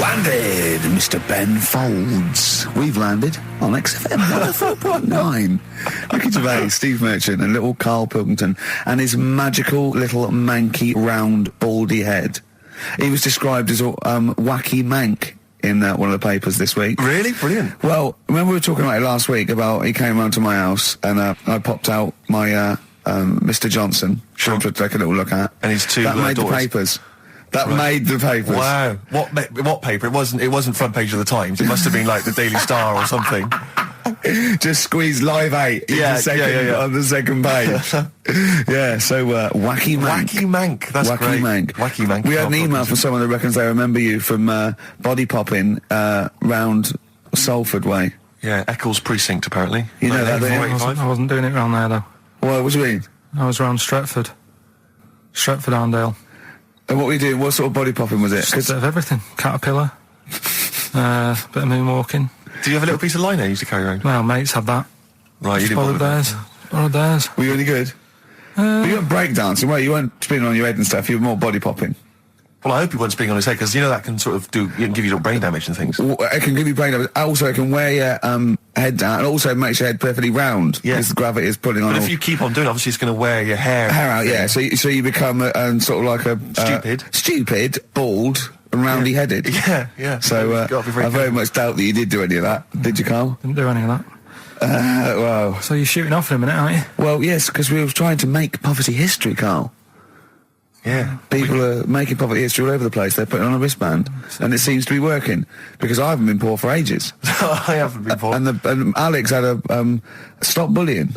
landed, Mr. Ben Folds. We've landed on XFM 104.9. Ricky Gervais, Steve Merchant, and little Karl Pilkington, and his magical little manky, round, baldy head. He was described as Wacky Mank in one of the papers this week. Really? Brilliant. Well, remember we were talking about it last week about he came round to my house and I popped out my Mr. Johnson, sure, to take a little look at. And his two that made daughters. the papers. That made the papers. Wow. What paper? It wasn't front page of the Times. It must have been like the Daily Star or something. Just squeeze Live 8 on the second page. Yeah, so Wacky Mank. Wacky Mank, that's Wacky great. Mank. Wacky Mank. We had an email from someone that reckons they remember you from body popping round Salford way. Yeah, Eccles Precinct, apparently. You know that, don't you? I wasn't doing it round there, though. What do you mean? I was round Stretford. Arndale. And what were you doing? What sort of body popping was it? Just a bit of everything. Caterpillar. Bit of moonwalking. Do you have a little piece of lino you used to carry around? Well, mates had that. Right, you didn't bother Borrowed theirs. Were you any good? But you weren't breakdancing, well, you weren't spinning on your head and stuff, you were more body popping. Well, I hope he wasn't spinning on his head, because you know that can sort of give you little brain damage and things. It can give you brain damage. Also, it can wear your head down, and also makes your head perfectly round. Yeah. Because the gravity is pulling on. But if you keep on doing it, obviously it's going to wear your hair out, yeah. So you become sort of like a stupid, bald, and roundy headed. Yeah. So I very much doubt that you did do any of that. Did you, Karl? Didn't do any of that. Well. So you're shooting off in a minute, aren't you? Well, yes, because we were trying to make poverty history, Karl. Yeah. People are making poverty history all over the place. They're putting on a wristband, and it seems to be working, because I haven't been poor for ages. I haven't been poor. And Alex had a stop bullying.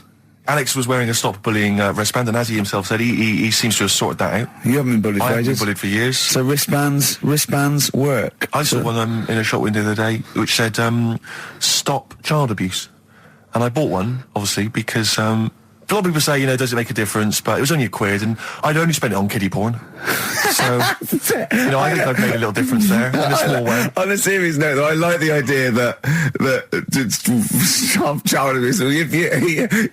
Alex was wearing a stop bullying wristband, and as he himself said, he seems to have sorted that out. You haven't been bullied for ages? I haven't been bullied for years. So wristbands work. I saw one in a shop window the other day which said, stop child abuse. And I bought one, obviously, because a lot of people say, does it make a difference? But it was only £1, and I'd only spent it on kiddie porn. So, I think I've made a little difference there, in a small way. On a serious note, though, I like the idea that stop child abuse. If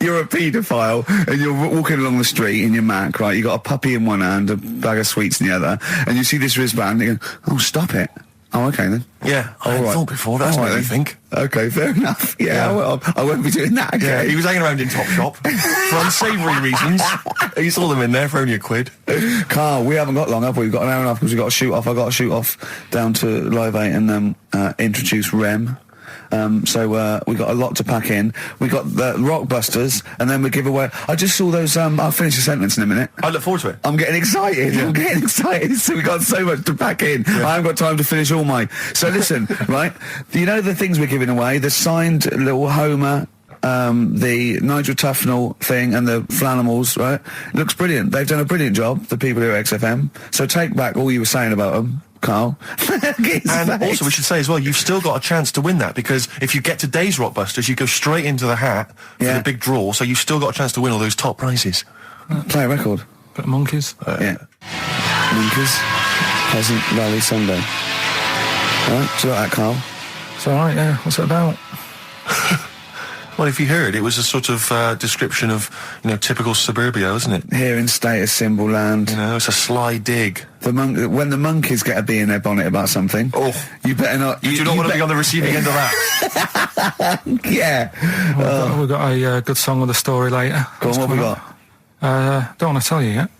you're a paedophile and you're walking along the street in your Mac, right, you got a puppy in one hand, a bag of sweets in the other, and you see this wristband, and you go, oh, stop it. Oh, okay then. Yeah, I hadn't thought before. That's what I think. Okay, fair enough. Yeah. Well, I won't be doing that again. Yeah, he was hanging around in Topshop for unsavoury reasons. You saw them in there for only £1. Karl, we haven't got long, have we? We've got an hour and a half because we've got to shoot off. I've got to shoot off down to Live 8 and introduce Rem. So we got a lot to pack in. We got the Rockbusters, and then we give away. I just saw those. I'll finish the sentence in a minute. I look forward to it. I'm getting excited. Yeah. I'm getting excited. So we got so much to pack in. Yeah. I haven't got time to finish all my. So listen, right? You know the things we're giving away: the signed little Homer, the Nigel Tufnell thing, and the Flanimals. Right? It looks brilliant. They've done a brilliant job. The people here at XFM. So take back all you were saying about them, Karl. And also we should say as well, you've still got a chance to win that, because if you get today's Rockbusters, you go straight into the hat for the big draw, so you've still got a chance to win all those top prizes. Play a record. Bit of Monkeys. Yeah. Monkeys. Pleasant Valley Sunday. Alright, do you like that, Karl? It's alright, yeah. What's it about? Well, if you heard, it was a sort of description of, typical suburbia, isn't it? Here in status symbol land. It's a sly dig. When the monkeys get a bee in their bonnet about something, you better not. You do not want to be on the receiving end of that. Yeah. We've got a good song with a story later. Go on, what we got? Don't want to tell you yet.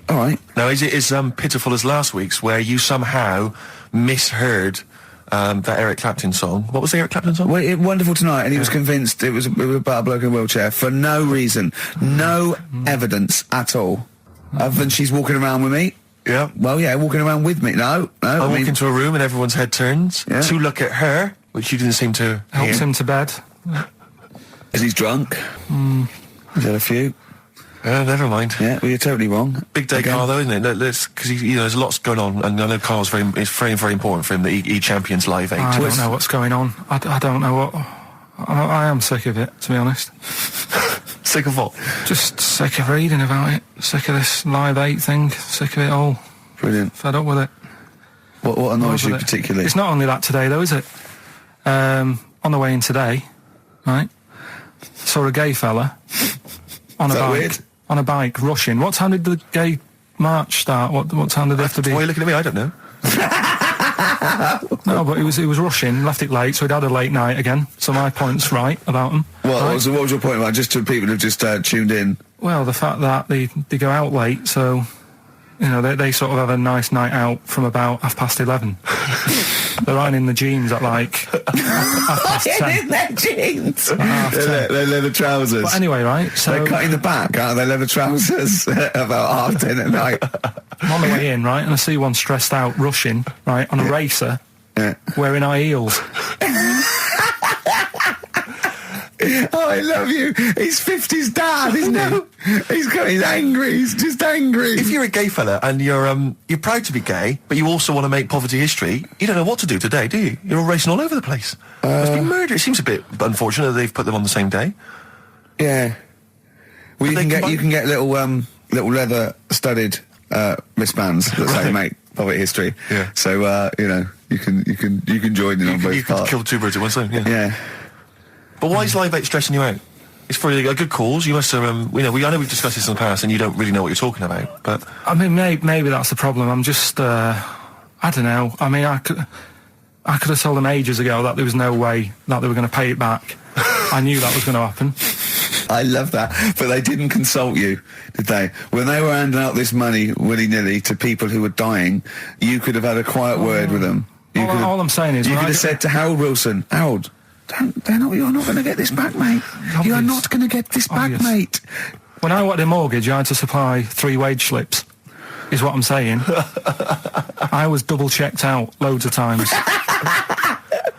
All right. Now, is it as pitiful as last week's, where you somehow misheard that Eric Clapton song? What was the Eric Clapton song? Well, Wonderful Tonight, and he was convinced it was about a bloke in a wheelchair for no reason, no evidence at all, other than she's walking around with me. Yeah. Well, yeah, walking around with me. No. I walk into a room and everyone's head turns to look at her, which you didn't seem to Helps hear. him to bed. Is he drunk? He's had a few. Never mind. Yeah, well, you're totally wrong. Big day, Karl, though, isn't it? Because there's lots going on, and I know Karl's it's very, very important for him that he champions Live 8. I don't know what's going on. I don't know what. I am sick of it, to be honest. Sick of what? Just sick of reading about it. Sick of this Live 8 thing. Sick of it all. Brilliant. Fed up with it. What annoys you particularly? It's not only that today, though, is it? On the way in today, right, saw a gay fella on a bike. Weird? On a bike, rushing. What time did the gay march start? What time did they have to be? Why are you looking at me? I don't know. No, but he was rushing, left it late, so he'd had a late night again. So my point's right about him. What was your point about, just to people who've just tuned in? Well, the fact that they go out late, so, you know, they sort of have a nice night out from about 11:30. They're ironing in the jeans at like 10:30. In their jeans. Their leather trousers. But anyway, right, so... They're cutting the back out of their leather trousers about 10:30 at night. I'm on the way in, right, and I see one stressed out, rushing, right, on a racer, wearing high heels. Oh, I love you. He's 50's dad, isn't he? He's angry. He's just angry. If you're a gay fella and you're proud to be gay, but you also want to make poverty history, you don't know what to do today, do you? You're all racing all over the place. It's been murder. It seems a bit unfortunate that they've put them on the same day. Yeah. Well, you can get little leather studded wristbands that say make poverty history. Yeah. So you know, you can join in on both you parts. You can kill two birds with one stone. Yeah. Yeah. But why is Live 8 stressing you out? It's for a good cause. You must have, I know we've discussed this in the past, and you don't really know what you're talking about. But I mean, maybe that's the problem. I'm just, I don't know. I mean, I could have told them ages ago that there was no way that they were going to pay it back. I knew that was going to happen. I love that. But they didn't consult you, did they? When they were handing out this money willy-nilly to people who were dying, you could have had a quiet word with them. All I'm saying is... You could have said to Harold Wilson, Harold... you're not going to get this back, mate. Obvious. You're not going to get this back, mate. When I wanted a mortgage, I had to supply 3 wage slips, is what I'm saying. I was double-checked out loads of times.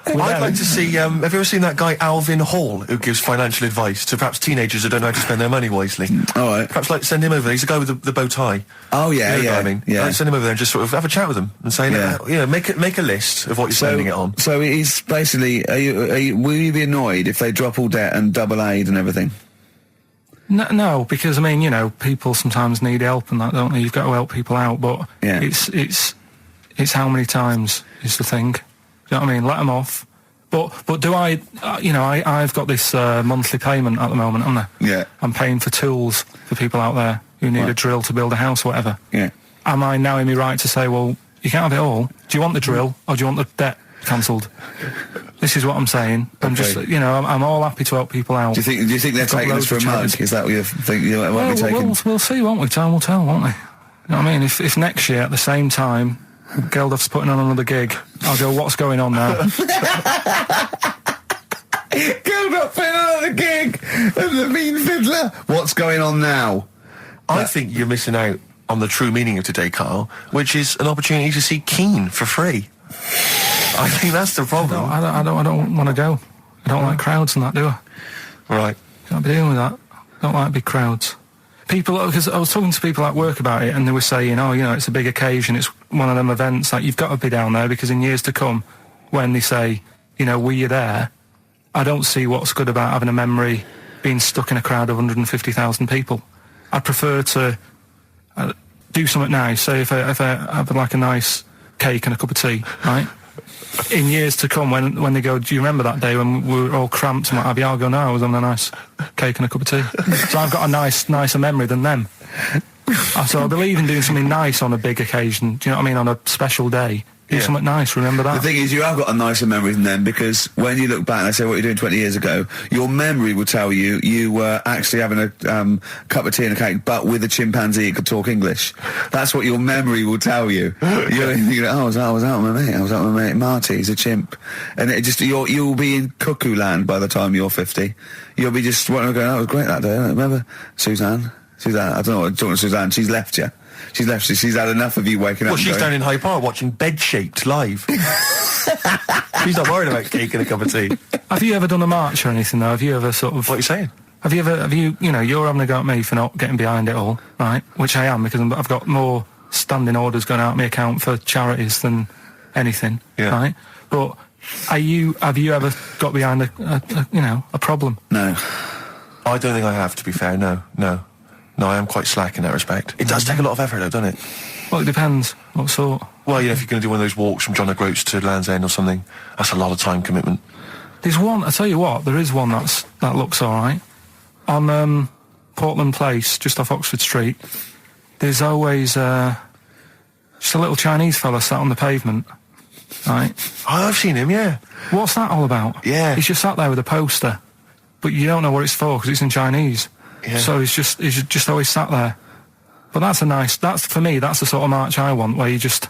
I'd like to see, have you ever seen that guy Alvin Hall, who gives financial advice to perhaps teenagers who don't know how to spend their money wisely? All right. Perhaps send him over there. He's the guy with the bow tie. Oh, yeah, you know yeah. I mean? Yeah. Send him over there and just sort of have a chat with him and say, make a list of what you're spending it on. So he's basically, will you be annoyed if they drop all debt and double aid and everything? No, because, I mean, you know, people sometimes need help and that, don't they? You've got to help people out, but it's how many times is the thing. Do you know what I mean? Let them off. But do I, I've got this monthly payment at the moment, haven't I? Yeah. I'm paying for tools for people out there who need a drill to build a house or whatever. Yeah. Am I now in my right to say, well, you can't have it all? Do you want the drill or do you want the debt cancelled? This is what I'm saying. I'm just, I'm all happy to help people out. Do you think they're taking us for a mug? Is that what you think? Won't be taking? We'll see, won't we? Time will tell, won't we? You know what I mean? If next year at the same time Geldof's putting on another gig, I'll go, what's going on now? Geldof putting on another gig and the mean fiddler. What's going on now? I think you're missing out on the true meaning of today, Karl, which is an opportunity to see Keane for free. I think that's the problem. No, I don't want to go. I don't like crowds and that, do I? Right. Can't be dealing with that. Don't like big crowds. People, because I was talking to people at work about it, and they were saying, it's a big occasion, it's one of them events, like, you've got to be down there, because in years to come, when they say, were you there, I don't see what's good about having a memory being stuck in a crowd of 150,000 people. I'd prefer to do something nice, say if I have like a nice cake and a cup of tea, right? In years to come, when they go, do you remember that day when we were all cramped and what have you? I'll go, no, I was having a nice cake and a cup of tea. So I've got a nicer memory than them. So I believe in doing something nice on a big occasion. Do you know what I mean? On a special day. Do something nice, remember that. The thing is, you have got a nicer memory than them, because when you look back and they say what you're doing 20 years ago, your memory will tell you were actually having a cup of tea and a cake, but with a chimpanzee that could talk English. That's what your memory will tell you. You're thinking, I was out with my mate. I was out with my mate Marty. He's a chimp. And it just you'll be in cuckoo land by the time you're 50. You'll be just going, that was great that day. Remember Suzanne, I don't know what I'm talking to Suzanne. She's left you. She's left you. She's had enough of you waking up. Well, she's down in Hyde Park watching Bed-Shaped live. She's not worried about cake and a cup of tea. Have you ever done a march or anything, though? Have you ever sort of... What are you saying? Have you, you're having a go at me for not getting behind it all, right? Which I am, because I've got more standing orders going out of my account for charities than anything, right? But have you ever got behind a problem? No. I don't think I have, to be fair, no. No, I am quite slack in that respect. It does take a lot of effort, though, doesn't it? Well, it depends. What sort? Well, if you're going to do one of those walks from John O'Groats to Land's End or something, that's a lot of time commitment. There's one, I tell you what, there is one that looks all right. On Portland Place, just off Oxford Street, there's always just a little Chinese fella sat on the pavement. right? Oh, I've seen him, yeah. What's that all about? Yeah. He's just sat there with a poster, but you don't know what it's for because it's in Chinese. Yeah. So he's just always sat there. But that's for me, that's the sort of march I want, where you just...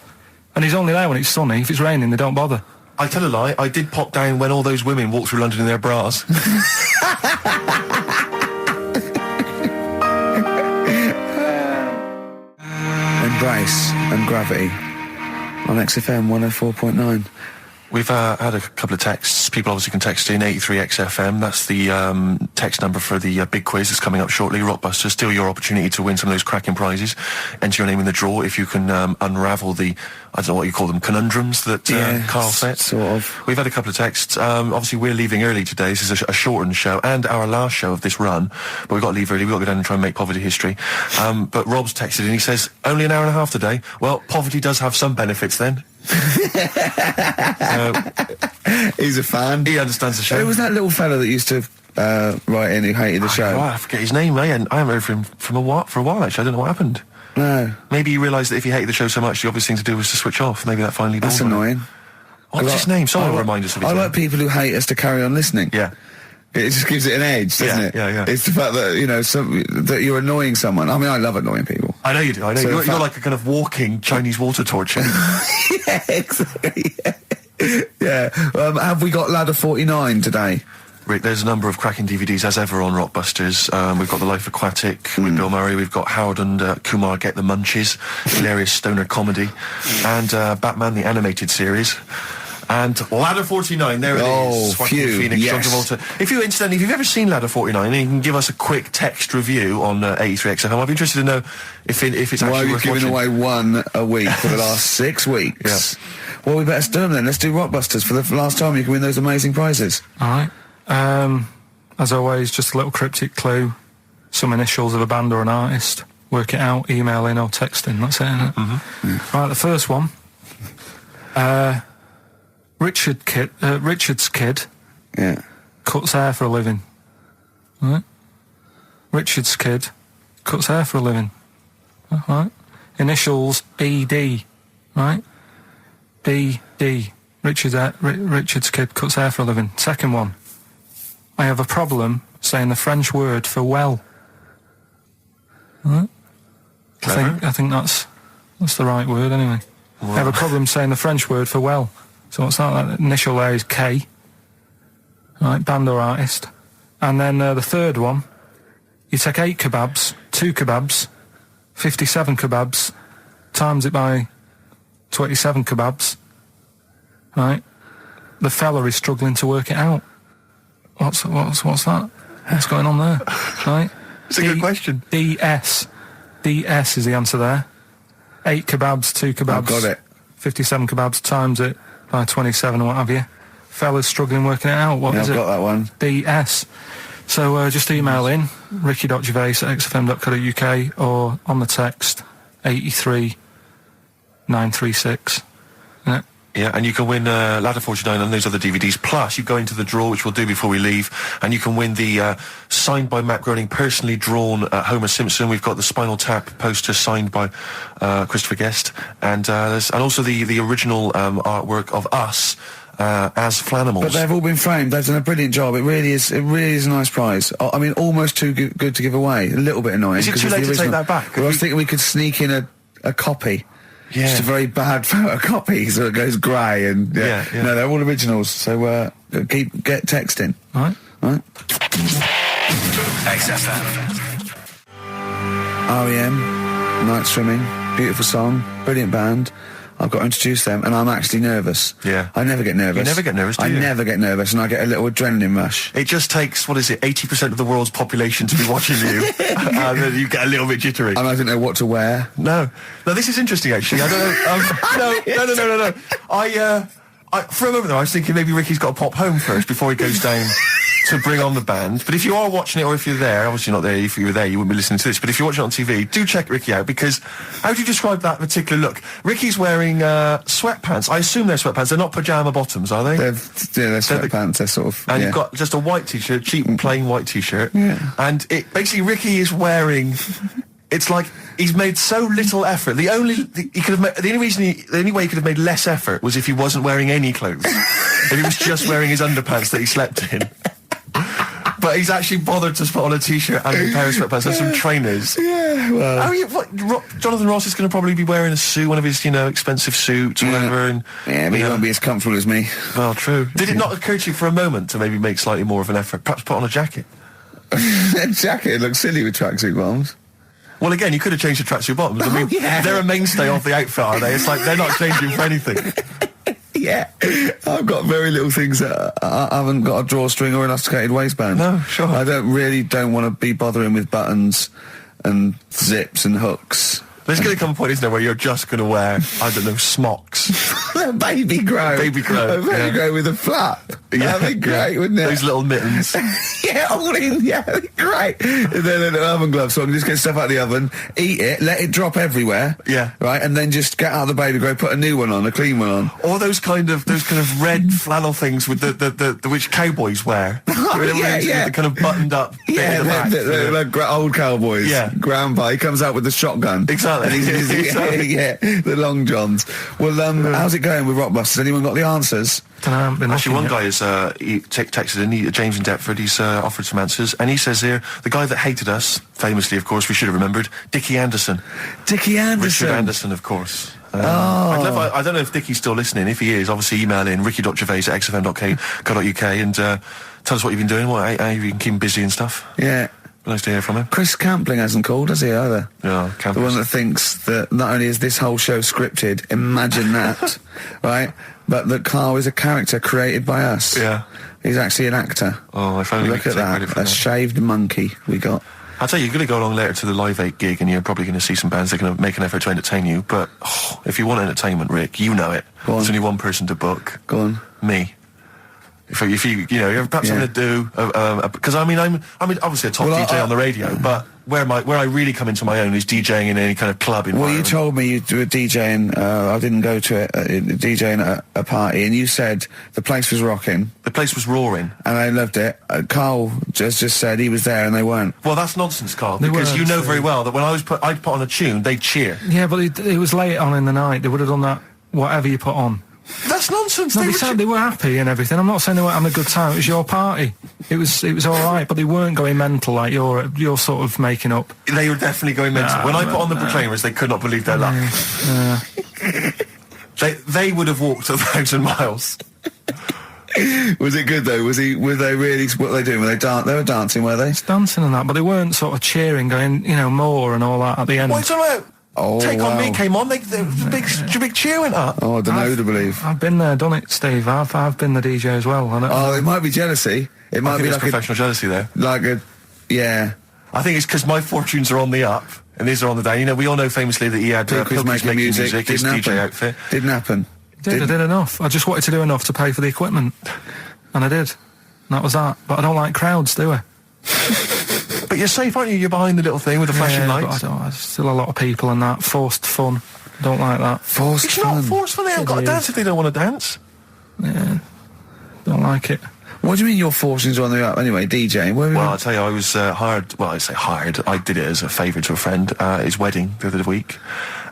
And he's only there when it's sunny. If it's raining, they don't bother. I tell a lie, I did pop down when all those women walked through London in their bras. Embrace and Gravity on XFM 104.9. We've had a couple of texts. People obviously can text in 83XFM. That's the text number for the big quiz that's coming up shortly. Rockbusters, still your opportunity to win some of those cracking prizes. Enter your name in the draw if you can unravel the, I don't know what you call them, conundrums that Karl set. Sort of. We've had a couple of texts. Obviously, we're leaving early today. This is a shortened show and our last show of this run. But we've got to leave early. We've got to go down and try and make poverty history. But Rob's texted and he says, only an hour and a half today. Well, poverty does have some benefits then. He's a fan. He understands the show. Who was that little fella that used to write in who hated the show? I forget his name, I haven't heard from him for a while, actually. I don't know what happened. No. Maybe he realised that if he hated the show so much, the obvious thing to do was to switch off. Maybe that finally dawned That's on him. annoying. What's his name? Someone will remind us of his I name. like people who hate us to carry on listening. Yeah. It just gives it an edge, doesn't it? Yeah. It's the fact that, you know, that you're annoying someone. I mean, I love annoying people. I know you do, I know. So You're like a kind of walking Chinese water torch. Yeah, exactly. Yeah. Have we got Ladder 49 today? Rick, there's a number of cracking DVDs, as ever, on Rockbusters. We've got The Life Aquatic with Bill Murray. We've got Howard and Kumar Get the Munchies, hilarious stoner comedy. And Batman, the animated series. And Ladder 49, there it is. Joaquin phew, Phoenix, John yes. Travolta. If you've ever seen Ladder 49, then you can give us a quick text review on 83XFM. I'd be interested to know if it's Why actually are you worth giving watching. away one a week for the last 6 weeks? Yeah. Well, we better do them then. Let's do Rockbusters for the last time. You can win those amazing prizes. All right. As always, just a little cryptic clue. Some initials of a band or an artist. Work it out, email in or text in. That's it, isn't it? Mm-hmm. Yeah. Right, the first one. Richard's kid Yeah. cuts hair for a living. Right? Richard's kid cuts hair for a living. Right? Initials ED. Right? BD. Richard's kid cuts hair for a living. Second one. I have a problem saying the French word for well. Right? I think that's the right word anyway. Well. I have a problem saying the French word for well. So what's that? That initial there is K. Right, band or artist. And then the third one, you take 8 kebabs, 2 kebabs, 57 kebabs, times it by 27 kebabs. Right? The fella is struggling to work it out. What's that? What's going on there? Right? It's a good question. DS is the answer there. 8 kebabs, 2 kebabs. I've got it. 57 kebabs, times it by 27 or what have you. Fella's struggling working it out. What is it? I've got that one. DS. So just email in ricky.gervais@xfm.co.uk or on the text 83936. Yeah. Yeah, and you can win Ladder 49 and those other DVDs. Plus, you go into the draw, which we'll do before we leave, and you can win the signed by Matt Groening, personally drawn Homer Simpson. We've got the Spinal Tap poster signed by Christopher Guest, and also the original artwork of us as Flanimals. But they've all been framed. They've done a brilliant job. It really is a nice prize. I mean, almost too good to give away. A little bit annoying. Is it 'cause too it's the late to take original. that back? Well, I was thinking we could sneak in a copy. Yeah. Just a very bad photocopy, so it goes grey and Yeah. No, they're all originals. So get texting. All right. XFM. REM, Night Swimming, beautiful song, brilliant band. I've got to introduce them, and I'm actually nervous. Yeah. I never get nervous. You never get nervous, do you? I never get nervous, and I get a little adrenaline rush. It just takes, 80% of the world's population to be watching you, and then you get a little bit jittery. And I don't know what to wear. No, this is interesting, actually. I don't know. No. I for a moment though, I was thinking maybe Ricky's got to pop home first before he goes down to bring on the band. But if you are watching it, or if you're there, obviously not there. If you were there, you wouldn't be listening to this. But if you're watching it on TV, do check Ricky out, because how do you describe that particular look? Ricky's wearing sweatpants. I assume they're sweatpants. They're not pajama bottoms, are they? They're sweatpants. They're sort of. And yeah. you've got just a white t-shirt, cheap and plain white t-shirt. Yeah. And basically Ricky is wearing It's like he's made so little effort. The only way he could have made less effort was if he wasn't wearing any clothes. If he was just wearing his underpants that he slept in. But he's actually bothered to put on a t-shirt and a pair of sweatpants and some trainers. Yeah, well. Jonathan Ross is going to probably be wearing a suit, one of his, expensive suits or whatever. And, but he won't be as comfortable as me. Well, true. Did it not occur to you for a moment to maybe make slightly more of an effort? Perhaps put on a jacket? That jacket looks silly with tracksuit bottoms. Well, again, you could have changed the tracksuit bottoms. I mean, they're a mainstay of the outfit, are they? It's like they're not changing for anything. Yeah, I've got very little things that I haven't got a drawstring or elasticated waistband. No, sure. I don't want to be bothering with buttons and zips and hooks. There's going to come a point, isn't there, where you're just going to wear, I don't know, smocks. A baby grow. Baby grow. A baby grow with a flap. Yeah. That'd be great, wouldn't it? Those little mittens. Yeah, all in. Yeah, that'd be great. And then an oven glove, so I can just get stuff out of the oven, eat it, let it drop everywhere. Yeah. Right, and then just get out of the baby grow, put a new one on, a clean one on. Or those kind of red flannel things with the which cowboys wear. Yeah. The kind of buttoned up bit in the back. The old cowboys. Yeah. Grandpa, he comes out with the shotgun. Exactly. And yeah, the long johns. Well, how's it going with Rockbusters? Anyone got the answers? Actually, one guy has texted in, James in Deptford, he's offered some answers, and he says here, the guy that hated us, famously, of course, we should have remembered, Dickie Anderson. Dickie Anderson? Richard Anderson, of course. I don't know if Dickie's still listening. If he is, obviously email in ricky.gervais@xfm.co.uk and tell us what you've been doing, how you've been keeping busy and stuff. Yeah. Nice to hear from him. Chris Campling hasn't called, has he, either? Yeah, The one that thinks that not only is this whole show scripted, imagine that, right, but that Karl is a character created by us. Yeah. He's actually an actor. Oh, if only we Look could at take credit that, for a that. shaved monkey we got. I'll tell you, you're going to go along later to the Live 8 gig and you're probably going to see some bands that are going to make an effort to entertain you, but if you want entertainment, Rick, you know it. There's only one person to book. Go on. Me. If you you're perhaps having to do because I'm obviously a top DJ on the radio, but where I really come into my own is DJing in any kind of club environment. Well, you told me you were DJing. I didn't go to it. DJing at a party, and you said the place was rocking. The place was roaring, and I loved it. Karl just said he was there, and they weren't. Well, that's nonsense, Karl, because you know very well that when I'd put on a tune, they'd cheer. Yeah, but it was late on in the night. They would have done that whatever you put on. That's nonsense. No, they were happy and everything. I'm not saying they weren't having a good time. It was your party. It was all right, but they weren't going mental like you're sort of making up. They were definitely going mental. When I put on the Proclaimers, they could not believe their luck. They would have walked 1,000 miles. Was it good though? Were they really? What were they doing? They were dancing, were they? It's dancing and that, but they weren't sort of cheering, going, more and all that at the end. What's about? Oh, Take On Me came on. The big cheer went up. Oh, I don't know to believe. I've been there, done it, Steve. I've been the DJ as well. Oh, it might be jealousy. It might be like professional jealousy there. Yeah. I think it's because my fortunes are on the up and these are on the down. We all know famously that he had Pilkington making music. His DJ outfit. Didn't happen. I did enough. I just wanted to do enough to pay for the equipment, and I did. And that was that. But I don't like crowds, do I? But you're safe, aren't you? You're behind the little thing with the flashing lights. But there's still a lot of people and that. Forced fun. Don't like that. Forced fun? It's not forced fun. They haven't got to dance if they don't want to dance. Yeah. Don't like it. What do you mean your fortunes are on the up? Anyway, DJing. Well, I'll tell you, I was hired. Well, I say hired. I did it as a favour to a friend. His wedding the other week.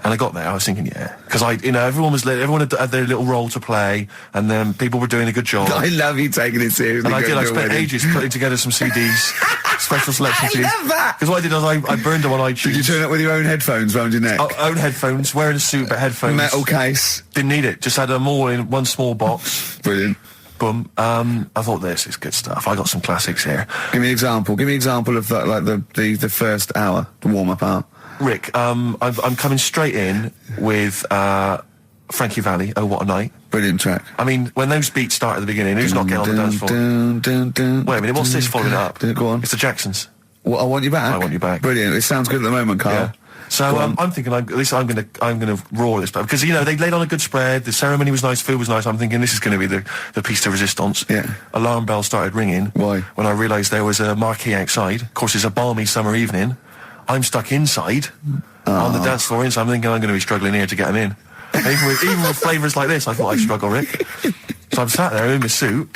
And I got there, I was thinking, because everyone had their little role to play, and then people were doing a good job. I love you taking it seriously. And I spent ages putting together some CDs, special selection CDs. I love that! Because what I did was I burned them on iTunes. Did you turn up with your own headphones round your neck? Own headphones, wearing a suit, but headphones. Metal case. Didn't need it, just had them all in one small box. Brilliant. Boom. I thought this is good stuff. I got some classics here. Give me an example. Give me an example of that, like the first hour, the warm-up hour. Rick, I'm coming straight in with Frankie Valli, Oh What a Night. Brilliant track. I mean, when those beats start at the beginning, who's not getting on the dance floor? Wait a minute, what's this following up? Go on. It's the Jacksons. Well, I Want You Back? I Want You Back. Brilliant. It sounds good at the moment, Karl. Yeah. So I'm thinking, at least I'm gonna roar this, because they laid on a good spread. The ceremony was nice, food was nice. I'm thinking this is going to be the piece de resistance. Yeah. Alarm bell started ringing. Why? When I realised there was a marquee outside. Of course, it's a balmy summer evening. I'm stuck inside on the dance floor. So I'm thinking I'm going to be struggling here to get them in. Even with flavours like this, I thought I'd struggle, Rick. So I'm sat there in my suit.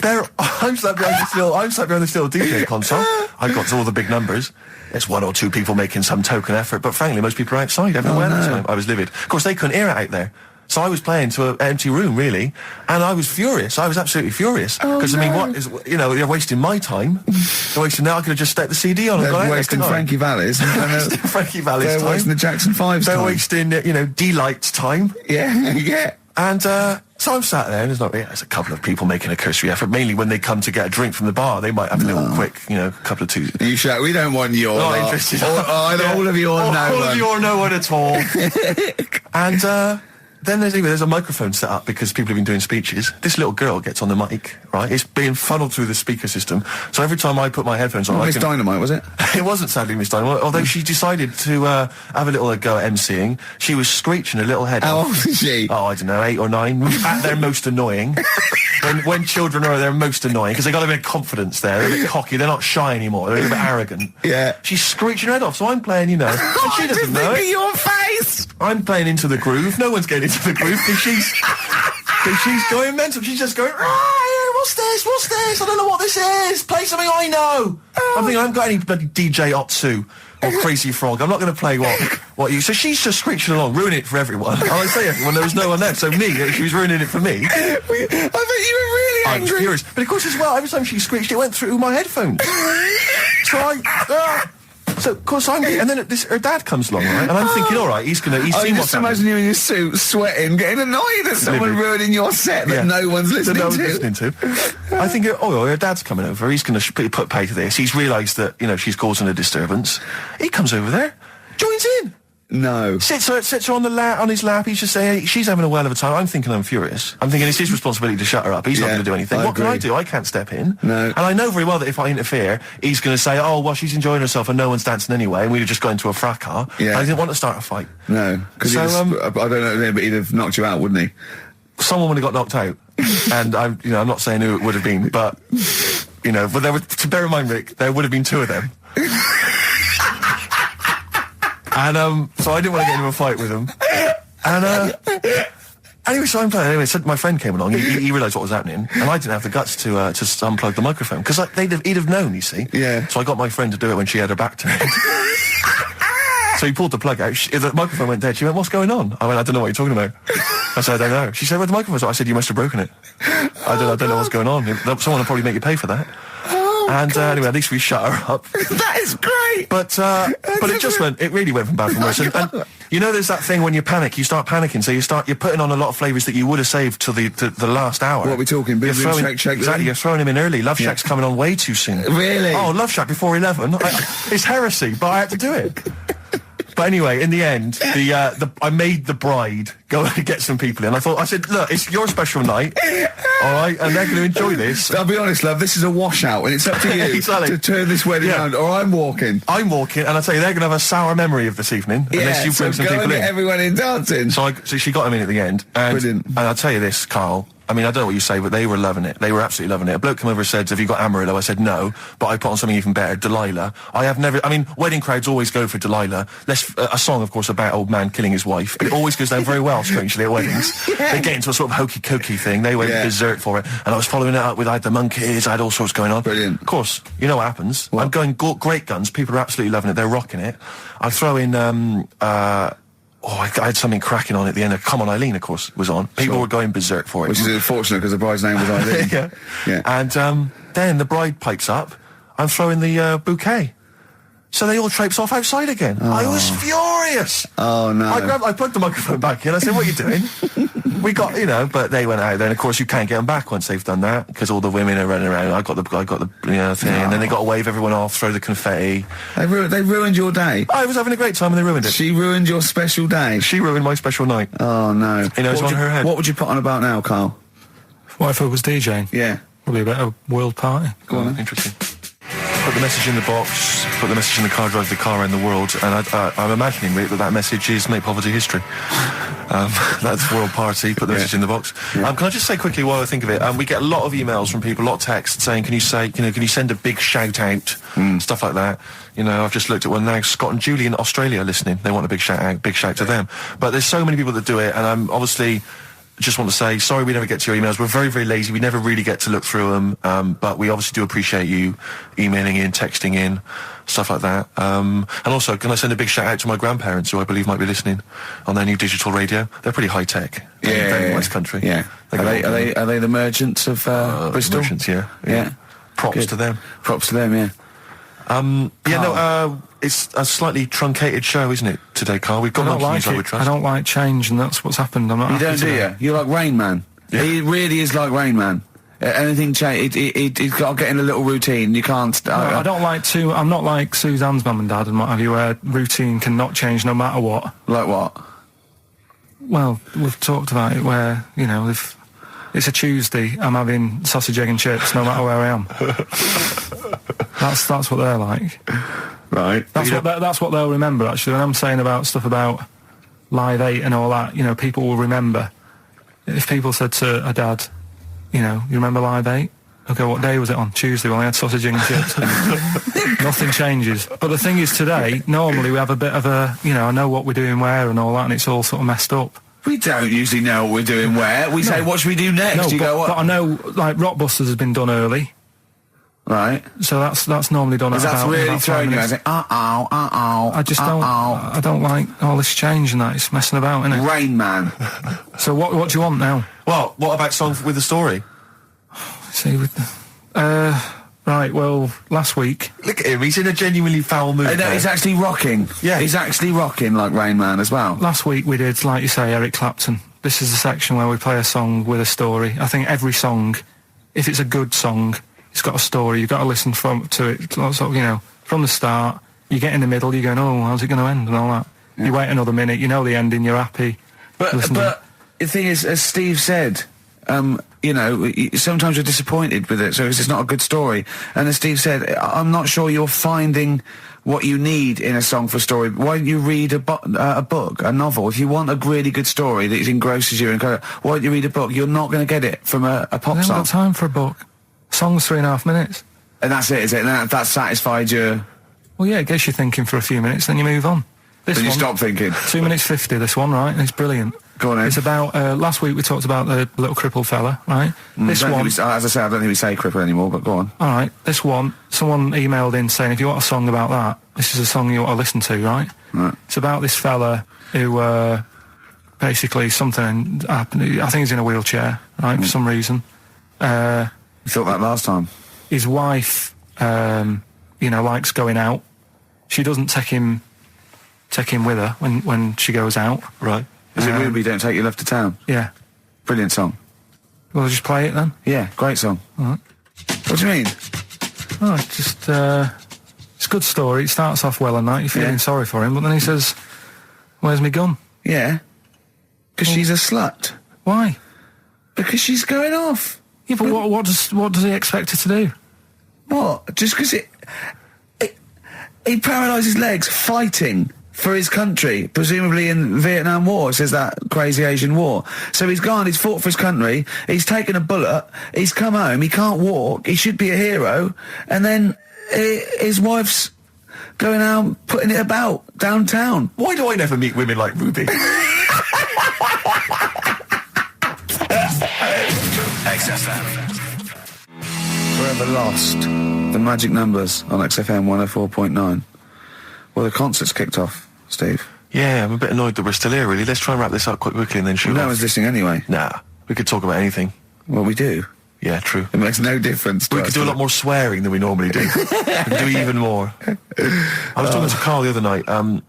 I'm sat behind this little DJ console. I got to all the big numbers. There's one or two people making some token effort, but frankly, most people are outside everywhere. no. I was livid. Of course, they couldn't hear it out there. So I was playing to an empty room, really, and I was furious. I was absolutely furious. Because, I mean, what is, you know, they're wasting my time. They're wasting, now I could have just stuck the CD on and They're gone out. wasting Frankie Vallis. Frankie Vallis' They're time. wasting the Jackson 5's They're time. wasting, you know, D-Light's time. Yeah, yeah. And so I'm sat there, and there's a couple of people making a cursory effort. Mainly when they come to get a drink from the bar, they might have a little quick, you know, couple of two. You shout, we don't want your Not lot. interested. All of you or no All one. of you or no one at all. And then there's a microphone set up because people have been doing speeches. This little girl gets on the mic, right? It's being funneled through the speaker system. So every time I put my headphones on, Miss Dynamite, was it? It wasn't sadly Miss Dynamite, although she decided to have a little go at MCing. She was screeching her little head How off. old is she? Oh, I don't know, 8 or 9, at their most annoying. when children are at their most annoying, because they got a bit of confidence there, they're a bit cocky, they're not shy anymore, they're a bit arrogant. Yeah. She's screeching her head off, so I'm playing, you know, and she doesn't know it. Your face! I'm playing into the groove, no one's getting into the groove, because she's going mental, she's just going, what's this, I don't know what this is, play something I know. I'm thinking, I haven't got any bloody DJ Otsu or Crazy Frog, I'm not going to play what you... So she's just screeching along, ruining it for everyone. And I say everyone, there was no one there, so me, she was ruining it for me. I bet you were really I was angry. furious. But of course as well, every time she screeched, it went through my headphones. So of course I'm... And then her dad comes along, right? And I'm thinking, all right, he's I seen what's just happening. imagine you in your suit, sweating, getting annoyed at someone Livid. ruining your set that Yeah. no one's listening that no to. one's listening to. I think, her dad's coming over. He's going to put pay to this. He's realised that, you know, she's causing a disturbance. He comes over there, joins in. No. Sits her on his lap. He's just saying, hey, she's having a well of a time. I'm thinking I'm furious. I'm thinking it's his responsibility to shut her up. He's not Yeah, going to do anything. I What can I agree. do? I can't step in. No. And I know very well that if I interfere, he's going to say, oh, well, she's enjoying herself and no one's dancing anyway, and we'd have just got into a fracas. Yeah. I didn't want to start a fight. No. Because So, I don't know, but he'd have knocked you out, wouldn't he? Someone would have got knocked out. And I'm not saying who it would have been, but, you know, but to bear in mind, Rick, there would have been 2 of them. And so I didn't want to get into a fight with them. And anyway, so I'm playing. Anyway, so my friend came along. He realised what was happening, and I didn't have the guts to unplug the microphone because he'd have known. You see. Yeah. So I got my friend to do it when she had her back turned. So he pulled the plug out. The microphone went dead. She went, "What's going on?" I went, "I don't know what you're talking about." I said, "I don't know." She said, "Where the microphone's at?" I said, "You must have broken it." I don't know what's going on. Someone will probably make you pay for that. And anyway, at least we shut her up. That is great! But it really went from bad to worse. And you know, there's that thing when you panic, you start panicking, so you're putting on a lot of flavours that you would have saved till the last hour. What are we talking? Boom, boom, shake, shake, exactly, boom? you're throwing him in early. Love Shack's coming on way too soon. Really? Oh, Love Shack before 11. It's heresy, but I had to do it. But anyway, in the end, I made the bride go and get some people in. I said, look, it's your special night, all right, and they're going to enjoy this. I'll be honest, love, this is a washout, and it's up to you Exactly. to turn this wedding around, or I'm walking. I'm walking, and I tell you, they're going to have a sour memory of this evening unless you so bring some go people and in. get everyone in dancing. So she got him in at the end. And, Brilliant. And I'll tell you this, Karl. I mean, I don't know what you say, but they were loving it. They were absolutely loving it. A bloke came over and said, have you got Amarillo? I said, no, but I put on something even better, Delilah. Wedding crowds always go for Delilah. A song, of course, about old man killing his wife, but it always goes down very well, strangely, at weddings. They get into a sort of hokey-cokey thing. They went berserk for it. And I was following it up with, I had the monkeys, I had all sorts going on. Brilliant. Of course, you know what happens. What? I'm going great guns. People are absolutely loving it. They're rocking it. I throw in, I had something cracking on at the end. Come On Eileen, of course, was on. People were going berserk for it. Which is unfortunate because the bride's name was Eileen. Yeah. And then the bride pipes up. I'm throwing the bouquet. So they all traipse off outside again. I was furious. Oh, no. I plugged the microphone back in. I said, what are you doing? We got, but they went out. Then, of course, you can't get them back once they've done that because all the women are running around. I got the thing. And then they got to wave everyone off, throw the confetti. They ruined your day. I was having a great time and they ruined it. She ruined your special day. She ruined my special night. Oh, no. You know, it's on her head. What would you put on about now, Karl? What if I was DJing? Yeah. Probably a bit of a world party. Go on then. Interesting. Put the message in the box, put the message in the car, drive the car around the world, and I'm imagining, Rick, that message is make poverty history. That's world party, put the message in the box. Yeah. Can I just say quickly while I think of it, we get a lot of emails from people, a lot of texts saying, can you send a big shout out, stuff like that. I've just looked at one now, Scott and Julie in Australia listening, they want a big shout out to them. But there's so many people that do it, and I'm obviously, just want to say sorry we never get to your emails. We're very, very lazy. We never really get to look through them, but we obviously do appreciate you emailing in, texting in, stuff like that. And also, can I send a big shout out to my grandparents, who I believe might be listening on their new digital radio? They're pretty high tech. Very West Country. Yeah. Are they the merchants of Bristol? Merchants, yeah. Props Good. to them. Props to them, yeah. It's a slightly truncated show, isn't it, today, Karl? We've got I don't monkey like news, I would it. trust. I don't like change, and that's what's happened. I'm not You happy don't, do today. you? You're like Rain Man. Yeah. He really is like Rain Man. Anything change, he's got to get in a little routine. You can't... No, I don't like to... I'm not like Suzanne's mum and dad and what have you, where routine cannot change no matter what. Like what? Well, we've talked about it where, you know, if it's a Tuesday, I'm having sausage, egg and chips no matter where I am. That's what they're like. Right. That's what they'll remember, actually. When I'm saying about stuff about Live 8 and all that, you know, people will remember. If people said to a dad, you know, you remember Live 8? Okay, what day was it on? Tuesday. Well, I had sausage, egg and chips. Nothing changes. But the thing is, today, normally we have a bit of a, you know, I know what we're doing where and all that, and it's all sort of messed up. We don't usually know what we're doing where. We say, what should we do next? No, You go, what? but I know, like, Rockbusters has been done early. Right. So that's normally done at Because that's about really 5 throwing you. I minutes. say, I just I don't like all this change and that. It's messing about, isn't it? Rain Man. So what do you want now? Well, what about Song with a Story? See, right, well, last week... Look at him, he's in a genuinely foul mood. No, there. he's actually rocking. Yeah. He's actually rocking like Rain Man as well. Last week we did, like you say, Eric Clapton. This is the section where we play a song with a story. I think every song, if it's a good song, it's got a story. You've got to listen to it, sort of, you know, from the start. You get in the middle, you're going, oh, how's it going to end and all that. Yeah. You wait another minute, you know the ending, you're happy. But the thing is, as Steve said, you know, sometimes you're disappointed with it, so it's not a good story. And as Steve said, I'm not sure you're finding what you need in a song for a story. Why don't you read a book, a novel? If you want a really good story that engrosses you, why don't you read a book? You're not going to get it from a pop I haven't song. got time for a book. Song's 3.5 minutes. And that's it, is it? And that satisfied you? Well, yeah, it gets you thinking for a few minutes, then you move on. This Then you one, stop thinking. 2 minutes 50, this one, right? And it's brilliant. Go on, Ed. It's about, last week we talked about the little crippled fella, right? This one... As I say, I don't think we say cripple anymore, but go on. All right, this one, someone emailed in saying, if you want a song about that, this is a song you ought to listen to, right? Right. It's about this fella who, basically something happened. I think he's in a wheelchair, right, for some reason. You thought that last time. His wife, you know, likes going out. She doesn't take him with her when she goes out. Right. Is it Ruby, Don't Take Your Love to Town? Yeah. Brilliant song. Well, just play it then. Yeah, great song. All right. What do you mean? Oh, just, it's a good story. It starts off well and that. You're feeling sorry for him, but then he says, where's my gun? Yeah. Because she's a slut. Why? Because she's going off. Yeah, but what does he expect her to do? What? Just because he paralysed his legs fighting for his country, presumably in the Vietnam War, says that crazy Asian war. So he's gone, he's fought for his country, he's taken a bullet, he's come home, he can't walk, he should be a hero, and then his wife's going out putting it about downtown. Why do I never meet women like Ruby? XFM. Forever Lost. The magic numbers on XFM 104.9. Well, the concert's kicked off, Steve. Yeah, I'm a bit annoyed that we're still here, really. Let's try and wrap this up quite quickly and then shoot Well, no off. one's listening anyway. Nah, we could talk about anything. Well, we do. Yeah, true. It makes no difference to We us, could do a does lot more swearing than we normally do. We could do even more. I was talking to Karl the other night,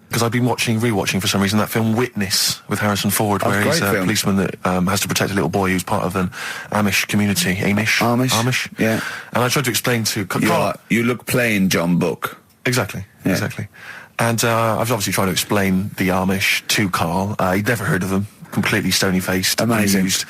because I've been rewatching for some reason, that film Witness with Harrison Ford, where he's a policeman that has to protect a little boy who's part of an Amish community. Amish? Yeah. And I tried to explain to Karl... You look plain, John Book. Exactly, Yeah. exactly. And I was obviously trying to explain the Amish to Karl. He'd never heard of them. Completely stony-faced. Amazing. Amused.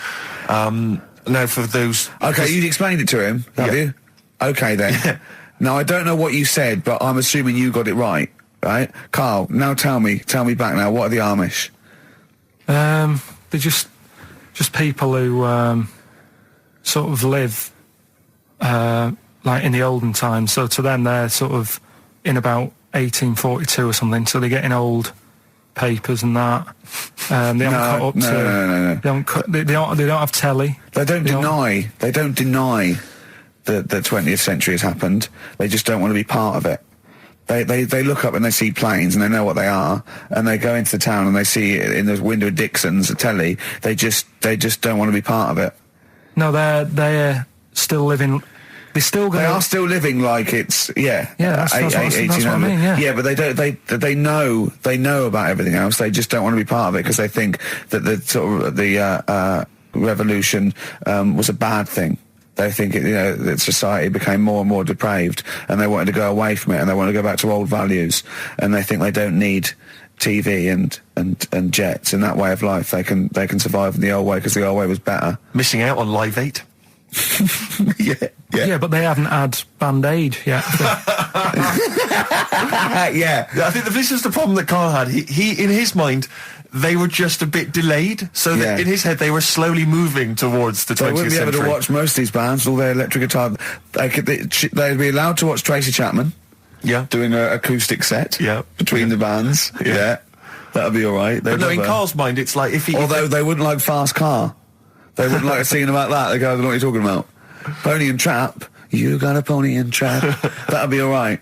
Now, for those... Okay, you explained it to him, have you? Okay, then. Yeah. Now, I don't know what you said, but I'm assuming you got it right, right? Karl, now tell me back now, what are the Amish? They're just people who sort of live like in the olden times. So to them, they're sort of in about 1842 or something. So they're getting old papers and that. They haven't caught up to. No. They haven't. They don't have telly. They don't deny that the 20th century has happened. They just don't want to be part of it. They look up and they see planes and they know what they are, and they go into the town and they see it in the window of Dixon's a telly. They just don't want to be part of it. No, they're still living. They are still living like it's that's what I mean. Yeah, but they know about everything else. They just don't want to be part of it because they think that the sort of the revolution was a bad thing. They think that society became more and more depraved, and they wanted to go away from it, and they want to go back to old values, and they think they don't need TV and jets and that way of life. They can survive in the old way because the old way was better. Missing out on Live 8. Yeah, but they haven't had Band-Aid yet. Yeah, I think this is the problem that Karl had. He in his mind, they were just a bit delayed, so that in his head they were slowly moving towards the 20th century. They wouldn't be able to watch most of these bands, all their electric guitar. They'd be allowed to watch Tracy Chapman. Yeah, doing an acoustic set. Yeah, between the bands. Yeah, that'd be all right. But no, in Karl's mind, it's like if he. Although they wouldn't like Fast Car. They wouldn't like a scene about that. They go, I don't know what you're talking about. Pony and Trap. You got a pony and trap. That'd be all right.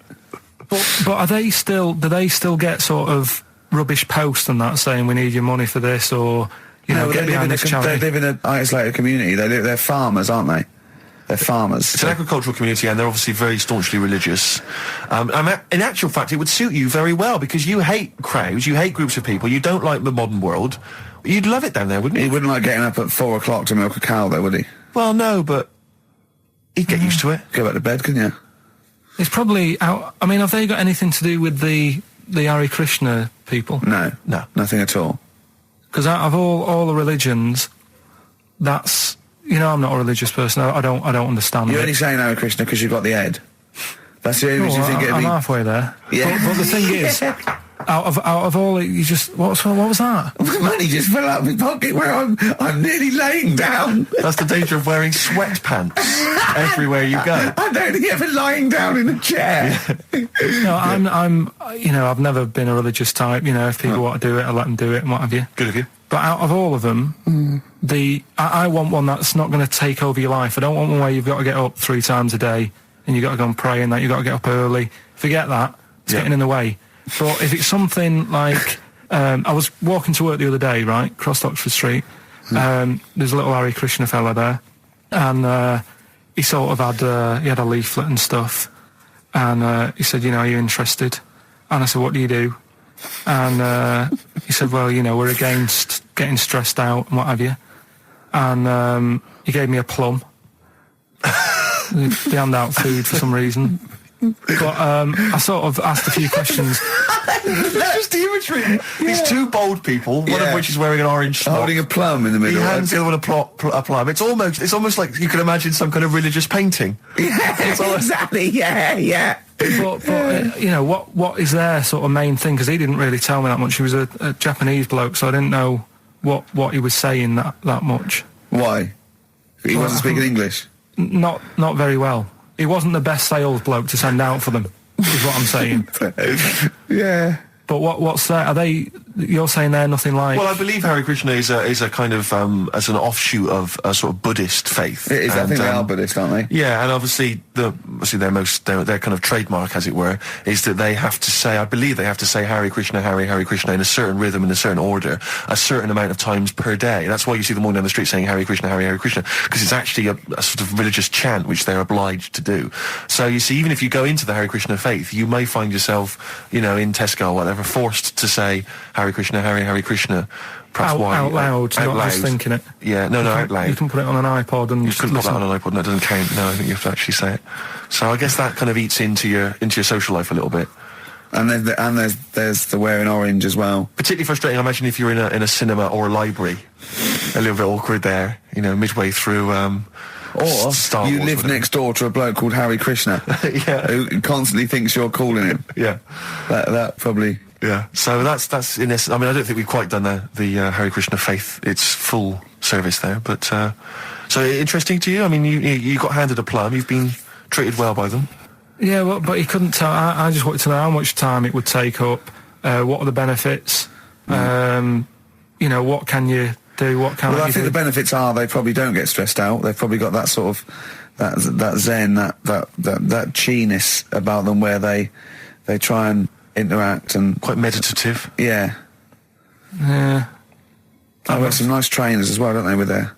But are they still? Do they still get sort of rubbish posts and that saying we need your money for this, or get behind this charity? They live in an isolated community. They're farmers, aren't they? They're farmers. It's an agricultural community, and they're obviously very staunchly religious. In actual fact, it would suit you very well because you hate crowds, you hate groups of people, you don't like the modern world. You'd love it down there, wouldn't you? He wouldn't like getting up at 4 o'clock to milk a cow, though, would he? Well, no, but he'd get used to it. Go back to bed, couldn't you? It's probably out. I mean, have they got anything to do with the Hare Krishna people? No, nothing at all. Because out of all the religions, that's I'm not a religious person. I don't understand. You're only saying Hare Krishna because you've got the head. That's the only reason you think it'd be. I'm halfway there. Yeah. But the thing is. Out of all it, you just what was that? Money just fell out of my pocket where I'm nearly laying down. That's the danger of wearing sweatpants everywhere you go. I'm only ever lying down in a chair. No, I'm I've never been a religious type. If people want to do it, I let them do it and what have you. Good of you. But out of all of them, I want one that's not going to take over your life. I don't want one where you've got to get up 3 times a day and you've got to go and pray and that you've got to get up early. Forget that. It's getting in the way. But if it's something like, I was walking to work the other day, right, across Oxford Street. There's a little Hare Krishna fella there, and he sort of had he had a leaflet and stuff, and he said, are you interested? And I said, what do you do? And he said, well, we're against getting stressed out and what have you. And he gave me a plum. They hand out food for some reason. But I sort of asked a few questions. It's just the imagery. These 2 bold people, one of which is wearing an orange smock, holding a plum in the middle. He hands the other one a plum. It's almost like you can imagine some kind of religious painting. Yeah, exactly. Yeah. But what is their sort of main thing? Because he didn't really tell me that much. He was a Japanese bloke, so I didn't know what he was saying that much. Why? He wasn't speaking English. Not very well. He wasn't the best sales bloke to send out for them, is what I'm saying. Yeah. But what's that? Are they? You're saying they're nothing like? Well, I believe Hare Krishna is a kind of as an offshoot of a sort of Buddhist faith. It is. I think they are Buddhist, aren't they? Yeah, and obviously their kind of trademark, as it were, is that they have to say. I believe they have to say Hare Krishna, Hare Krishna in a certain rhythm, in a certain order, a certain amount of times per day. That's why you see them walking down the street saying Hare Krishna, Hare Krishna, because it's actually a sort of religious chant which they're obliged to do. So you see, even if you go into the Hare Krishna faith, you may find yourself, in Tesco or whatever, forced to say Hare Krishna, Hare Krishna. Perhaps out loud, not loud. Just thinking it. Yeah, no, out loud. You can put it on an iPod and you couldn't put that on an iPod. That doesn't count. No, I think you have to actually say it. So I guess that kind of eats into your social life a little bit. And there's the wearing orange as well. Particularly frustrating, I imagine, if you're in a cinema or a library. A little bit awkward there, midway through. Or Star you Wars, live next door to a bloke called Hare Krishna, who constantly thinks you're calling him. Yeah, that probably. Yeah, so that's in essence. I mean, I don't think we've quite done the Hare Krishna faith its full service there, but so interesting to you. I mean, you got handed a plum. You've been treated well by them. Yeah, well, but he couldn't tell. I just wanted to know how much time it would take up. What are the benefits? You know, what can you do? What can Well, I you think do? the benefits are they probably don't get stressed out. They've probably got that sort of that zen, that chi-ness about them, where they try and interact and Quite meditative. yeah. Yeah. I've got some nice trainers as well, don't they, with their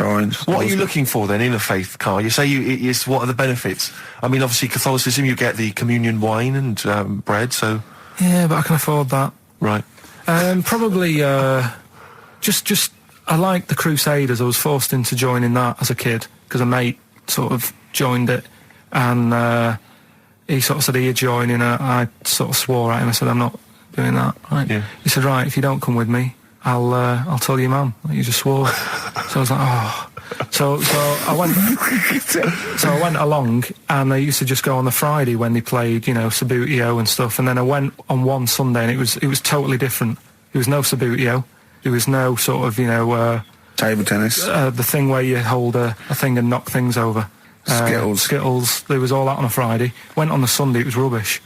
orange. What are you looking for then in a faith, Karl? You say what are the benefits? I mean, obviously Catholicism, you get the communion wine and bread, so... Yeah, but I can afford that. Right. Probably, just I like the Crusaders. I was forced into joining that as a kid because a mate sort of joined it, and he sort of said, "Are you joining?" I sort of swore at him. I said, "I'm not doing that." Right? Yeah. He said, "Right, if you don't come with me, I'll tell your mum that you just swore." So I was like, "Oh." So I went. So I went along, and they used to just go on the Friday when they played, you know, Sabutio and stuff. And then I went on one Sunday, and it was totally different. There was no Sabutio. There was no sort of, you know, Table tennis. the thing where you hold a thing and knock things over. Skittles. There was all that on a Friday. Went on the Sunday, it was rubbish.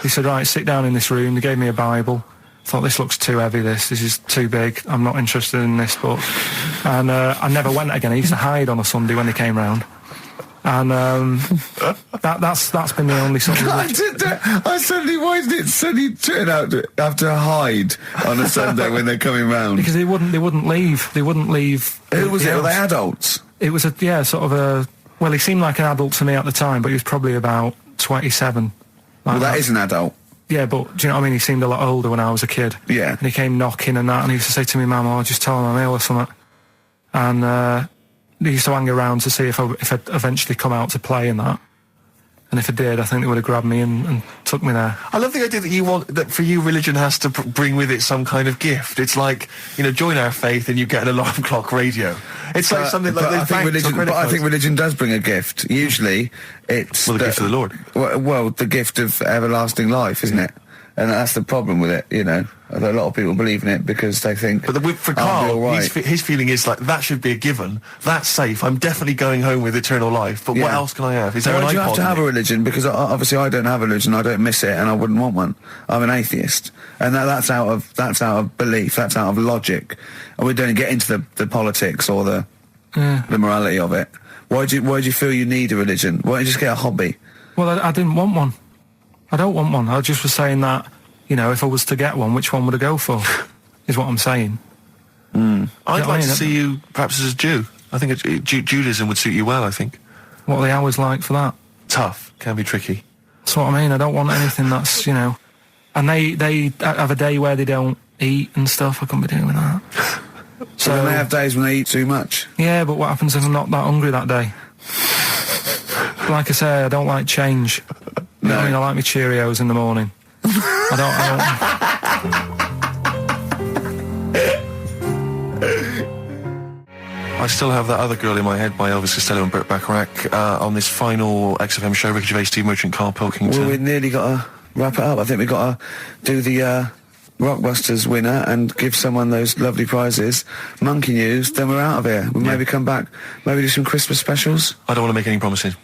He said, "Right, sit down in this room." They gave me a Bible. Thought, this looks too heavy, this is too big, I'm not interested in this book. And I never went again. I used to hide on a Sunday when they came round. And that's been the only sort of... I suddenly, why did it suddenly turn out to have to hide on a Sunday when they're coming round? Because they wouldn't leave. They wouldn't leave. Who was it? Were house. they adults? It was sort of a... Well, he seemed like an adult to me at the time, but he was probably about 27. Well, that is an adult. Yeah, but do you know what I mean? He seemed a lot older when I was a kid. Yeah. And he came knocking and that, and he used to say to me, "Mum, I'll just tell him I'm ill or something." And he used to hang around to see if I'd eventually come out to play and that. And if I did, I think they would have grabbed me and took me there. I love the idea that for you religion has to bring with it some kind of gift. It's like, you know, join our faith and you get an alarm clock radio. It's like something like I think religion does bring a gift. Usually, it's the gift of the Lord. Well, the gift of everlasting life, isn't it? And that's the problem with it, you know. A lot of people believe in it because they think... But for I'll be Karl, all right. his feeling is like, that should be a given. That's safe. I'm definitely going home with eternal life. But what Yeah. else can I have? Is there Why an do you iPod have to in have it? a religion? Because obviously I don't have a religion, I don't miss it, and I wouldn't want one. I'm an atheist. And that's out of belief, that's out of logic. And we don't get into the politics or the morality of it. Why do you feel you need a religion? Why don't you just get a hobby? Well, I didn't want one. I don't want one. I just was saying that, you know, if I was to get one, which one would I go for? Is what I'm saying. I'd You know like what I to mean? see you perhaps as a Jew. I think Judaism would suit you well, I think. What are the hours like for that? Tough. Can be tricky. That's what I mean. I don't want anything that's, you know... And they have a day where they don't eat and stuff. I couldn't be doing that. So then they have days when they eat too much. Yeah, but what happens if I'm not that hungry that day? Like I say, I don't like change. You know what I mean? I like my Cheerios in the morning. I still have that other girl in my head by Elvis Costello and Burt Bacharach on this final XFM show. Ricky Gervais, Steve Merchant, Karl Pilkington. Well, we've nearly got to wrap it up. I think we've got to do the Rockbusters winner and give someone those lovely prizes. Monkey News, then we're out of here. We'll maybe come back, maybe do some Christmas specials. I don't want to make any promises.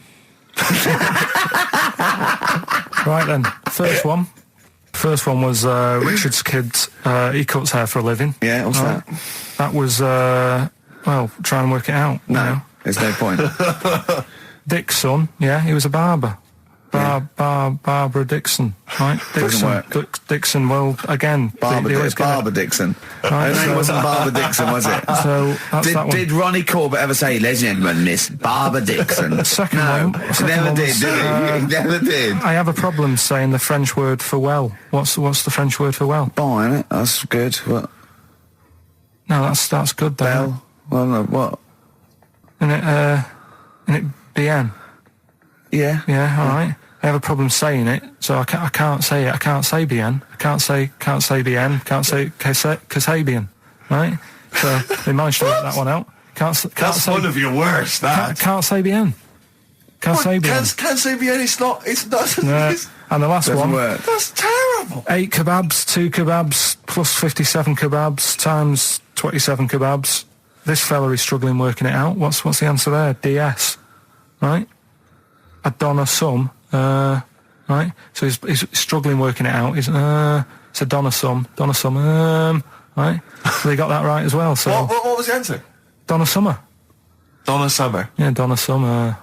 Right then, first one was Richard's kid. He cuts hair for a living. Yeah, what's that? That was, well, try and work it out. No, You know. there's no point. Dick's son, yeah, he was a barber. Barbara Dixon, right? Doesn't work. Dixon, well, again... Barbara Dixon. Right, Her name wasn't Barbara Dixon, was it? So, that's that one. Did Ronnie Corbett ever say, "Ladies and gentlemen, Miss Barbara Dixon"? Second No, one- he second never one did, was, did he? He never did. I have a problem saying the French word for well. What's the French word for well? Oh, isn't it? That's good. What? No, that's good though. Bell? Well, no, what? Isn't it bien? Yeah. Yeah, all right. I have a problem saying it, so I can't say it. I can't say bien. I can't say bien. Can't say Kasabian, right? So they managed to work that one out. Can't That's say, one of your worst, that. Can't say bien. Can't say bien. Can't say bien, it's not... No. And the last Doesn't one. work. That's terrible. 8 kebabs, 2 kebabs, plus 57 kebabs, times 27 kebabs. This fella is struggling working it out. What's the answer there? DS. Right? A Donna sum. Right? So he's struggling working it out. He's So Donna Summer, right? So they got that right as well. So What was the answer? Donna Summer. Donna Summer. Yeah, Donna Summer.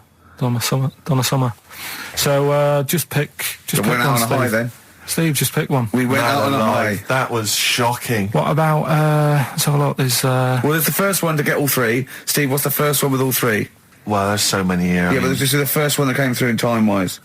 So just pick So pick went out one, on a Steve. high then. Steve, just pick one. We went Man out on a high. alive, that was shocking. What about let's have a look. There's Well, there's the first one to get all three. Steve, what's the first one with all three? Well, there's so many here. Yeah, but this is the first one that came through in time-wise.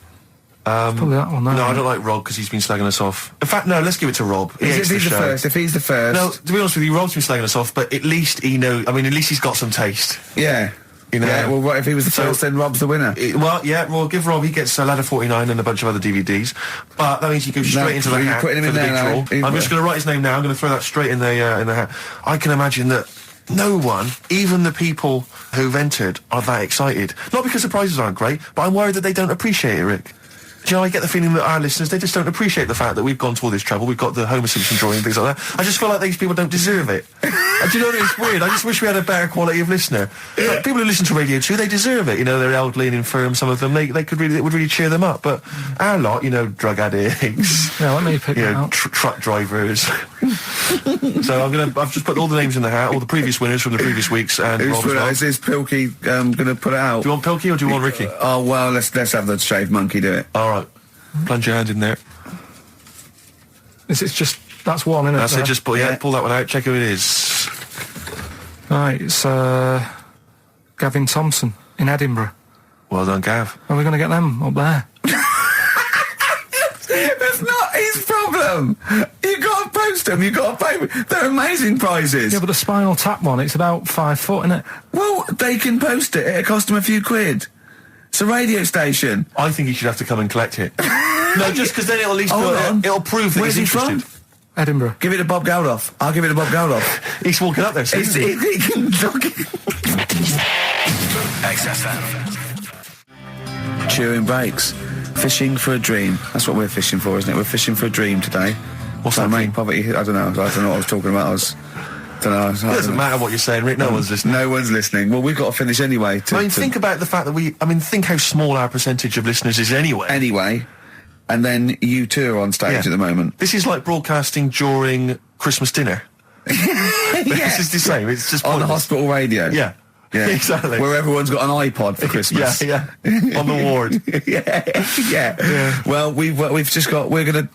probably that one. No, I don't like Rob because he's been slagging us off. In fact, no, let's give it to Rob. He hates If he's the show. first, if he's the first... No, to be honest with you, Rob's been slagging us off, but at least he knows. I mean, at least he's got some taste. Yeah. You know? Yeah, well, what if he was the So- first, then Rob's the winner. Well, yeah, well, give Rob. He gets Ladder 49 and a bunch of other DVDs, but that means he goes straight into the you're hat for putting the him big in there now. draw. I'm just going to write his name now. I'm going to throw that straight in the hat. I can imagine that no one, even the people who've entered, are that excited. Not because the prizes aren't great, but I'm worried that they don't appreciate it, Rick. Do you know, I get the feeling that our listeners, they just don't appreciate the fact that we've gone to all this trouble. We've got the Homer Simpson drawing and things like that. I just feel like these people don't deserve it. And do you know what, it's weird? I just wish we had a better quality of listener. Like, people who listen to Radio 2, they deserve it. You know, they're elderly and infirm, some of them. It would really cheer them up. But our lot, you know, drug addicts, Yeah, let me pick you that know, out. truck drivers. So I've just put all the names in the hat, all the previous winners from the previous weeks, and Who's Rob as put it well. out? Is this Pilky going to put it out? Do you want Pilky or do you want Ricky? Oh, well, let's have the shaved monkey do it. All right. Plunge your hand in there. It's just that's one, isn't it? That's it. there? Just pull that one out. Check who it is. Right, it's Gavin Thompson in Edinburgh. Well done, Gav. Are we going to get them up there? That's not his problem. You got to post them. You got to pay. They're amazing prizes. Yeah, but the Spinal Tap one, it's about 5 foot, isn't it? Well, they can post it. It'll cost them a few quid. It's a radio station. I think he should have to come and collect it. No, just because then it'll at least Hold on. it'll prove that Where's he's he interested. from? Edinburgh. Give it to Bob Geldof. I'll give it to Bob Geldof. He's walking up there. So He can look it. XFM. Chewing breaks. Fishing for a dream. That's what we're fishing for, isn't it? We're fishing for a dream today. What's So that make dream? poverty. I don't know. I don't know what I was talking about. It doesn't matter what you're saying, Rick. No one's listening. No one's listening. Well, we've got to finish anyway. I mean, think about the fact that think how small our percentage of listeners is anyway. Anyway, and then you two are on stage Yeah. at the moment. This is like broadcasting during Christmas dinner. This is the same. It's just On pointless. hospital radio. Yeah. Yeah. Exactly. Where everyone's got an iPod for Christmas. Yeah. On the ward. yeah. Well, we're going to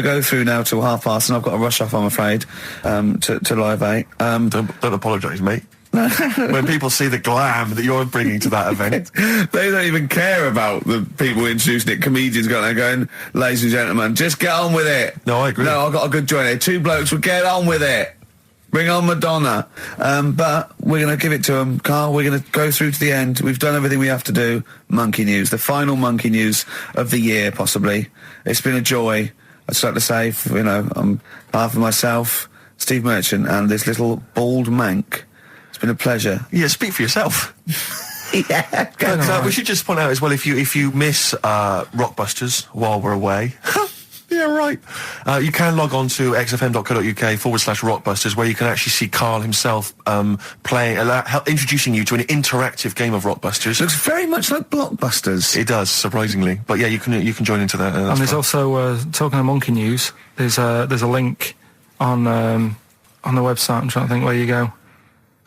go through now till 5:30, and I've got to rush off, I'm afraid, to Live 8. Don't apologise, mate. When people see the glam that you're bringing to that event. They don't even care about the people introducing it. Comedians going, ladies and gentlemen, just get on with it. No, I agree. No, I've got a good joint here. Two blokes will get on with it. Bring on Madonna. But we're going to give it to them, Karl. We're going to go through to the end. We've done everything we have to do. Monkey news. The final monkey news of the year, possibly. It's been a joy. I'd just like to say, on behalf of myself, Steve Merchant, and this little bald mank, it's been a pleasure. Yeah, speak for yourself. Yeah. But, we should just point out as well, if you miss Rockbusters while we're away, yeah, right. You can log on to xfm.co.uk/Rockbusters, where you can actually see Karl himself introducing you to an interactive game of Rockbusters. Looks very much like Blockbusters. It does, surprisingly. But yeah, you can join into that. And there's also, talking of monkey news, there's a link on the website. I'm trying to think where you go.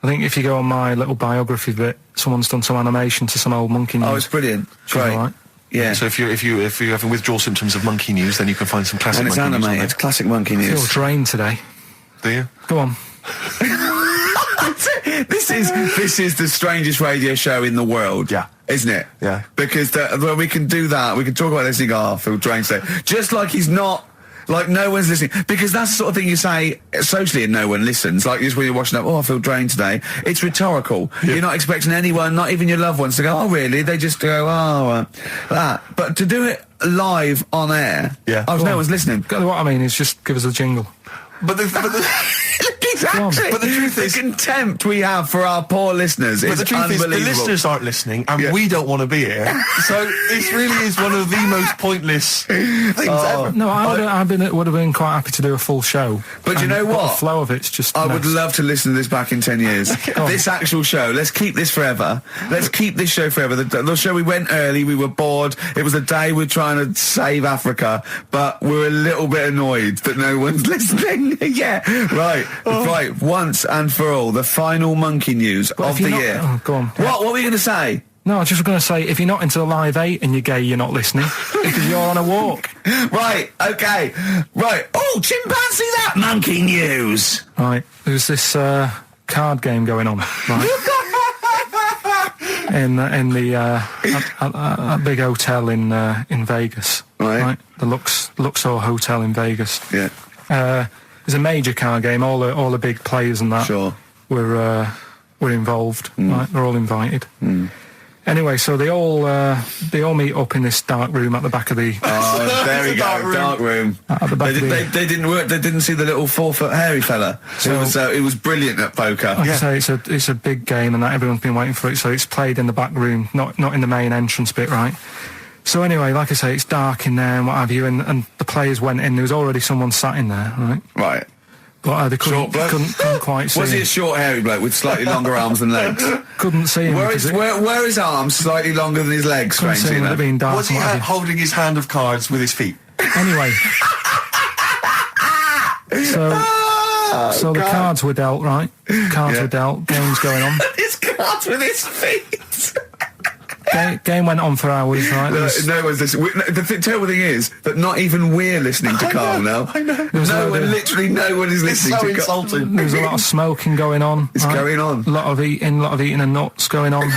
I think if you go on my little biography bit, someone's done some animation to some old monkey news. Oh, it's brilliant. Great. All right. Yeah. So if you're having withdrawal symptoms of monkey news, then you can find some classic And it's monkey news on animated. there. Classic monkey I feel news. drained today. Do you? Go on. This is the strangest radio show in the world. Yeah. Isn't it? Yeah. Because when we can do that, we can talk about this and go, I feel drained today. Just like he's not, like no one's listening. Because that's the sort of thing you say socially and no one listens. Like just when you're watching up, I feel drained today. It's rhetorical. Yeah. You're not expecting anyone, not even your loved ones, to go, oh really? They just go, that. But to do it live on air, Yeah. no one's listening. What I mean is just give us a jingle. But the Look, Exactly. But the truth is, contempt we have for our poor listeners but is the truth is, the unbelievable. listeners aren't listening, and we don't want to be here. So this really is one of the most pointless things ever. No, would have been quite happy to do a full show. But you know what? The flow of it's just. I would love to listen to this back in 10 years. This actual show, let's keep this forever. Let's keep this show forever. The show, we went early, we were bored. It was a day we're trying to save Africa, but we're a little bit annoyed that no one's listening. Yeah, right. Right, once and for all, the final monkey news of the year. Oh, go on. What were you going to say? No, I was just going to say, if you're not into the Live 8 and you're gay, you're not listening because you're on a walk. Right, okay. Right. Oh, chimpanzee that monkey news. Right, there's this card game going on, right? in the a big hotel in Vegas, right? The Luxor Hotel in Vegas. Yeah. There's a major card game. All the big players and that were involved. Right, they're all invited. Anyway, so they all meet up in this dark room at the back of the. Oh, there we go, dark room. At the back they didn't work. They didn't see the little 4-foot hairy fella. So it was brilliant at poker. Like I say, it's a big game, and that everyone's been waiting for it. So it's played in the back room, not in the main entrance bit, right? So anyway, like I say, it's dark in there and what have you, and the players went in. There was already someone sat in there, right? Right. But they couldn't quite see Was he him. a short, hairy bloke with slightly longer arms than legs? Couldn't see him. Were his arms slightly longer than his legs, strangely enough? Been dark. Was he holding his hand of cards with his feet? Anyway. So the cards were dealt, right? Cards were dealt. Game's going on. His cards with his feet. Game went on for hours, right? No one's listening. The terrible thing is that not even we're listening to Karl now. I know. Literally no one is listening to Karl. There was a lot of smoking going on. It's going on. A lot of eating and nuts going on.